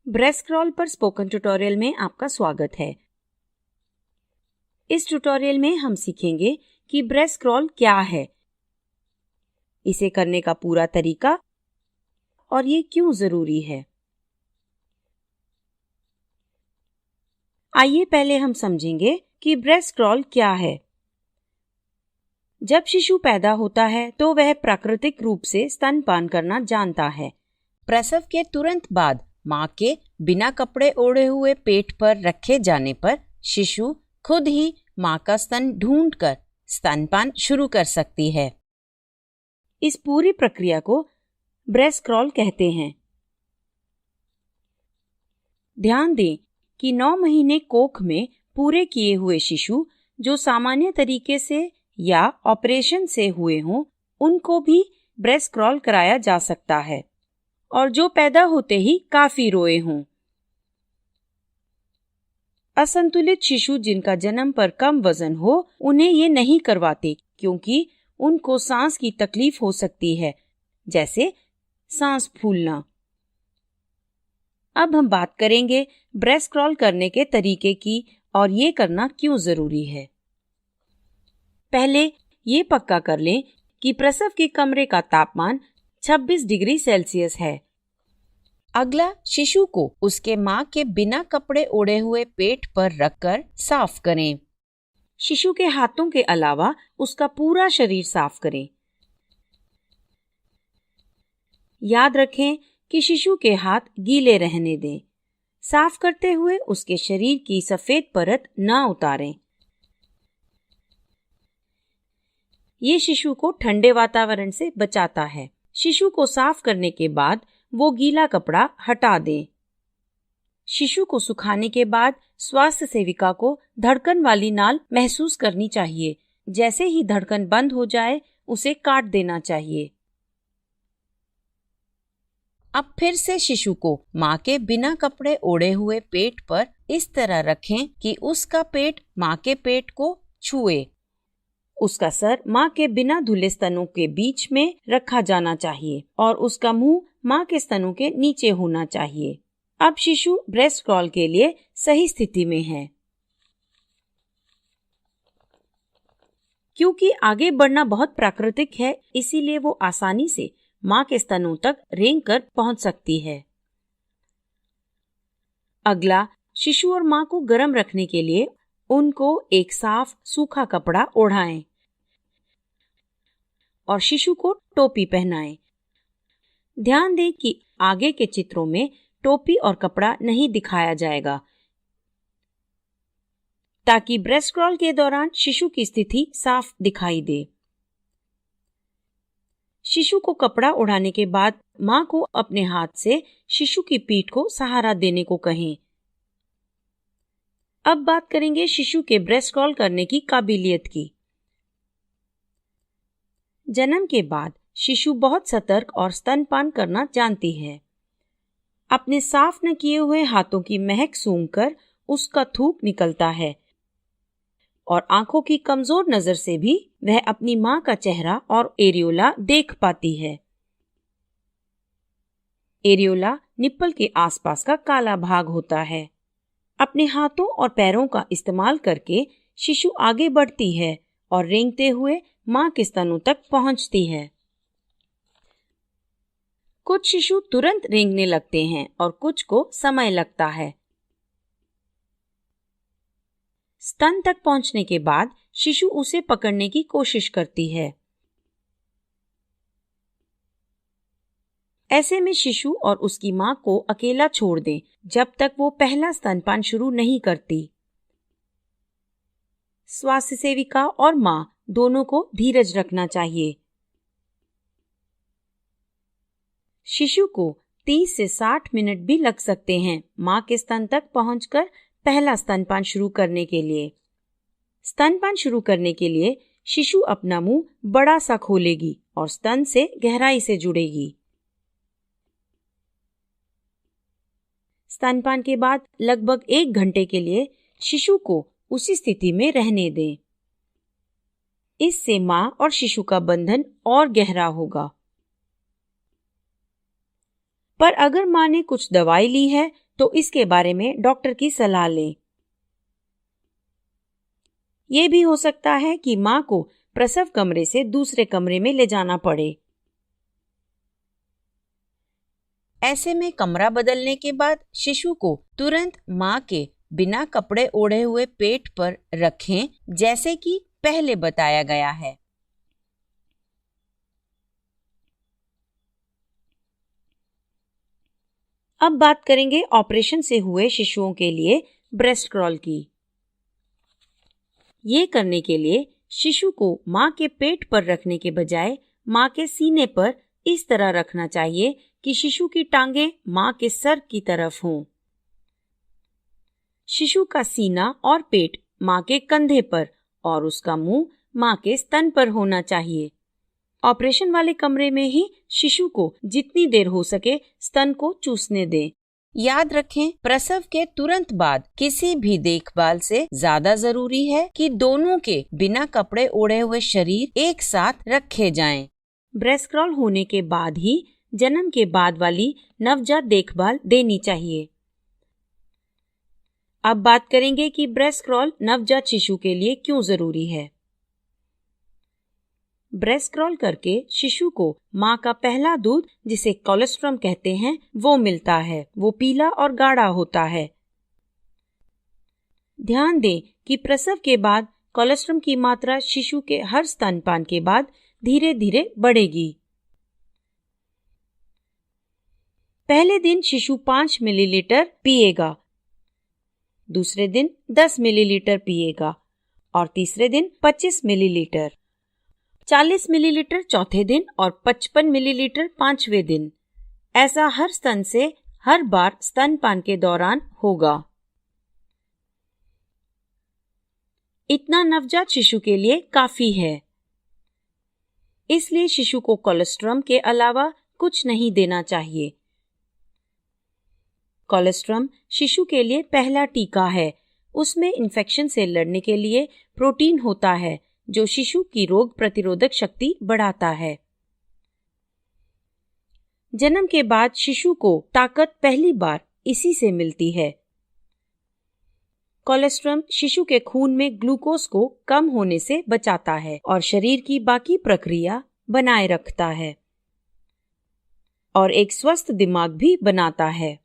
Breast crawl पर spoken tutorial में आपका स्वागत है। इस ट्यूटोरियल में हम सीखेंगे कि ब्रेस्ट क्रॉल क्या है, इसे करने का पूरा तरीका और ये क्यों जरूरी है। आइए पहले हम समझेंगे कि ब्रेस्ट क्रॉल क्या है। जब शिशु पैदा होता है तो वह प्राकृतिक रूप से स्तनपान करना जानता है। प्रसव के तुरंत बाद मां के बिना कपड़े ओढ़े हुए पेट पर रखे जाने पर शिशु खुद ही मां का स्तन ढूंढकर स्तनपान शुरू कर सकती है। इस पूरी प्रक्रिया को ब्रेस्ट क्रॉल कहते हैं। ध्यान दें कि 9 महीने कोख में पूरे किए हुए शिशु जो सामान्य तरीके से या ऑपरेशन से हुए हों, उनको भी ब्रेस्ट क्रॉल कराया जा सकता है और जो पैदा होते ही काफी रोए हों। असंतुलित शिशु जिनका जन्म पर कम वजन हो, उन्हें ये नहीं करवाते क्योंकि उनको सांस की तकलीफ हो सकती है, जैसे सांस फूलना। अब हम बात करेंगे ब्रेस्ट क्रॉल करने के तरीके की और ये करना क्यों जरूरी है। पहले ये पक्का कर लें कि प्रसव के कमरे का तापमान 26 डिग्री सेल्सियस है। अगला, शिशु को उसके मां के बिना कपड़े ओढ़े हुए पेट पर रखकर साफ करें। शिशु के हाथों के अलावा उसका पूरा शरीर साफ करें। याद रखें कि शिशु के हाथ गीले रहने दें। साफ करते हुए उसके शरीर की सफेद परत न उतारें। ये शिशु को ठंडे वातावरण से बचाता है। शिशु को साफ करने के बाद वो गीला कपड़ा हटा दें। शिशु को सुखाने के बाद स्वास्थ्य सेविका को धड़कन वाली नाल महसूस करनी चाहिए। जैसे ही धड़कन बंद हो जाए, उसे काट देना चाहिए। अब फिर से शिशु को मां के बिना कपड़े ओढ़े हुए पेट पर इस तरह रखें कि उसका पेट मां के पेट को छुए। उसका सर मां के बिना धुले स्तनों के बीच में रखा जाना चाहिए और उसका मुंह मां के स्तनों के नीचे होना चाहिए। अब शिशु ब्रेस्ट क्रॉल के लिए सही स्थिति में है। क्योंकि आगे बढ़ना बहुत प्राकृतिक है, इसीलिए वो आसानी से मां के स्तनों तक रेंग कर पहुंच सकती है। अगला, शिशु और मां को गर्म रखने के लिए उनको एक साफ सूखा कपड़ा ओढ़ाएं और शिशु को टोपी पहनाएं। ध्यान दें कि आगे के चित्रों में टोपी और कपड़ा नहीं दिखाया जाएगा, ताकि ब्रेस्ट क्रॉल के दौरान शिशु की स्थिति साफ दिखाई दे। शिशु को कपड़ा ओढ़ाने के बाद मां को अपने हाथ से शिशु की पीठ को सहारा देने को कहें। अब बात करेंगे शिशु के ब्रेस्ट क्रॉल करने की काबिलियत की। जन्म के बाद शिशु बहुत सतर्क और स्तनपान करना जानती है। अपने साफ न किए हुए हाथों की महक सूंघकर उसका थूक निकलता है और आंखों की कमजोर नजर से भी वह अपनी मां का चेहरा और एरियोला देख पाती है। एरियोला निप्पल के आसपास का काला भाग होता है। अपने हाथों और पैरों का इस्तेमाल करके शिशु आगे बढ़ती है और रेंगते हुए मां के स्तनों तक पहुंचती है। कुछ शिशु तुरंत रेंगने लगते हैं और कुछ को समय लगता है। स्तन तक पहुंचने के बाद शिशु उसे पकड़ने की कोशिश करती है। ऐसे में शिशु और उसकी मां को अकेला छोड़ दें जब तक वो पहला स्तनपान शुरू नहीं करती। स्वास्थ्य सेविका और मां दोनों को धीरज रखना चाहिए। शिशु को 30 से 60 मिनट भी लग सकते हैं मां के स्तन तक पहुंचकर पहला स्तनपान शुरू करने के लिए। स्तनपान शुरू करने के लिए शिशु अपना मुंह बड़ा सा खोलेगी और स्तन से गहराई से जुड़ेगी। स्तनपान के बाद लगभग 1 घंटे के लिए शिशु को उसी स्थिति में रहने दें। इससे मां और शिशु का बंधन और गहरा होगा। पर अगर मां ने कुछ दवाई ली है तो इसके बारे में डॉक्टर की सलाह लें। ये भी हो सकता है कि मां को प्रसव कमरे से दूसरे कमरे में ले जाना पड़े। ऐसे में कमरा बदलने के बाद शिशु को तुरंत मां के बिना कपड़े ओढ़े हुए पेट पर रखें, जैसे कि पहले बताया गया है। अब बात करेंगे ऑपरेशन से हुए शिशुओं के लिए ब्रेस्ट क्रॉल की। ये करने के लिए शिशु को मां के पेट पर रखने के बजाय मां के सीने पर इस तरह रखना चाहिए कि शिशु की टांगें मां के सर की तरफ हों। शिशु का सीना और पेट मां के कंधे पर और उसका मुंह मां के स्तन पर होना चाहिए। ऑपरेशन वाले कमरे में ही शिशु को जितनी देर हो सके स्तन को चूसने दें। याद रखें, प्रसव के तुरंत बाद किसी भी देखभाल से ज्यादा जरूरी है कि दोनों के बिना कपड़े ओढ़े हुए शरीर एक साथ रखे जाएं। ब्रेस्ट क्रॉल होने के बाद ही जन्म के बाद वाली नवजात देखभाल देनी चाहिए। अब बात करेंगे कि ब्रेस्ट क्रॉल नवजात शिशु के लिए क्यों जरूरी है। ब्रेस्ट क्रॉल करके शिशु को मां का पहला दूध, जिसे कोलोस्ट्रम कहते हैं, वो मिलता है। वो पीला और गाढ़ा होता है। ध्यान दें कि प्रसव के बाद कोलोस्ट्रम की मात्रा शिशु के हर स्तनपान के बाद धीरे धीरे बढ़ेगी। पहले दिन शिशु 5 मिलीलीटर पिएगा, दूसरे दिन 10 मिलीलीटर पिएगा और तीसरे दिन 25 मिलीलीटर, 40 मिलीलीटर चौथे दिन और 55 मिलीलीटर 5वें दिन। ऐसा हर स्तन से हर बार स्तनपान के दौरान होगा। इतना नवजात शिशु के लिए काफी है। इसलिए शिशु को कोलोस्ट्रम के अलावा कुछ नहीं देना चाहिए। कोलोस्ट्रम शिशु के लिए पहला टीका है। उसमें इन्फेक्शन से लड़ने के लिए प्रोटीन होता है जो शिशु की रोग प्रतिरोधक शक्ति बढ़ाता है। जन्म के बाद शिशु को ताकत पहली बार इसी से मिलती है। कोलोस्ट्रम शिशु के खून में ग्लूकोज को कम होने से बचाता है और शरीर की बाकी प्रक्रिया बनाए रखता है और एक स्वस्थ दिमाग भी बनाता है।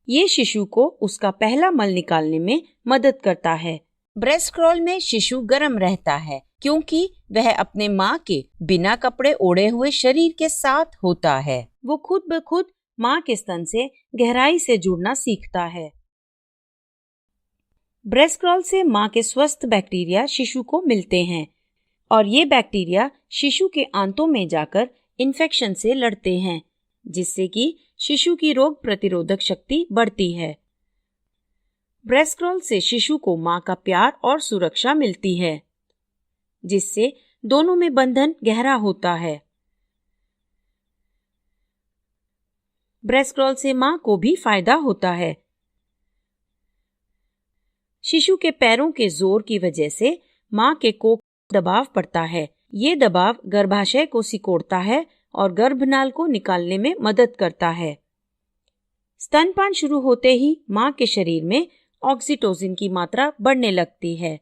ये शिशु को उसका पहला मल निकालने में मदद करता है। ब्रेस्ट क्रॉल में शिशु गर्म रहता है क्योंकि वह अपने मां के बिना कपड़े ओढ़े हुए शरीर के साथ होता है। वो खुद ब खुद मां के स्तन से गहराई से जुड़ना सीखता है। ब्रेस्ट क्रॉल से मां के स्वस्थ बैक्टीरिया शिशु को मिलते हैं और ये बैक्टीरिया शिशु के आंतों में जाकर इन्फेक्शन से लड़ते हैं, जिससे कि शिशु की रोग प्रतिरोधक शक्ति बढ़ती है। ब्रेस्ट क्रॉल से शिशु को मां का प्यार और सुरक्षा मिलती है, जिससे दोनों में बंधन गहरा होता है। ब्रेस्ट क्रॉल से मां को भी फायदा होता है। शिशु के पैरों के जोर की वजह से मां के कोख दबाव पड़ता है। ये दबाव गर्भाशय को सिकोड़ता है और गर्भनाल को निकालने में मदद करता है। स्तनपान शुरू होते ही मां के शरीर में ऑक्सीटोसिन की मात्रा बढ़ने लगती है।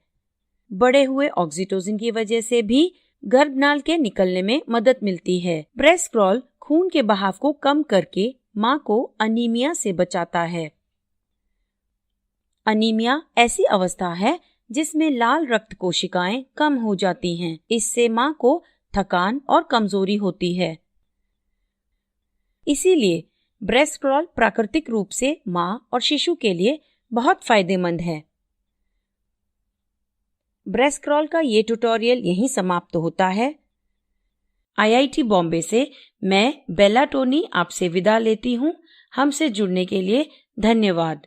बढ़े हुए ऑक्सीटोसिन की वजह से भी गर्भनाल के निकलने में मदद मिलती है। ब्रेस्ट क्रॉल खून के बहाव को कम करके मां को अनीमिया से बचाता है। अनीमिया ऐसी अवस्था है जिसमें लाल रक्त कोशिकाएं कम हो जाती हैं। इससे मां को थकान और कमजोरी होती है। इसीलिए ब्रेस्ट क्रॉल प्राकृतिक रूप से मां और शिशु के लिए बहुत फायदेमंद है। ब्रेस्ट क्रॉल का ये ट्यूटोरियल यहीं समाप्त होता है। IIT बॉम्बे से मैं बेला टोनी आपसे विदा लेती हूँ। हमसे जुड़ने के लिए धन्यवाद।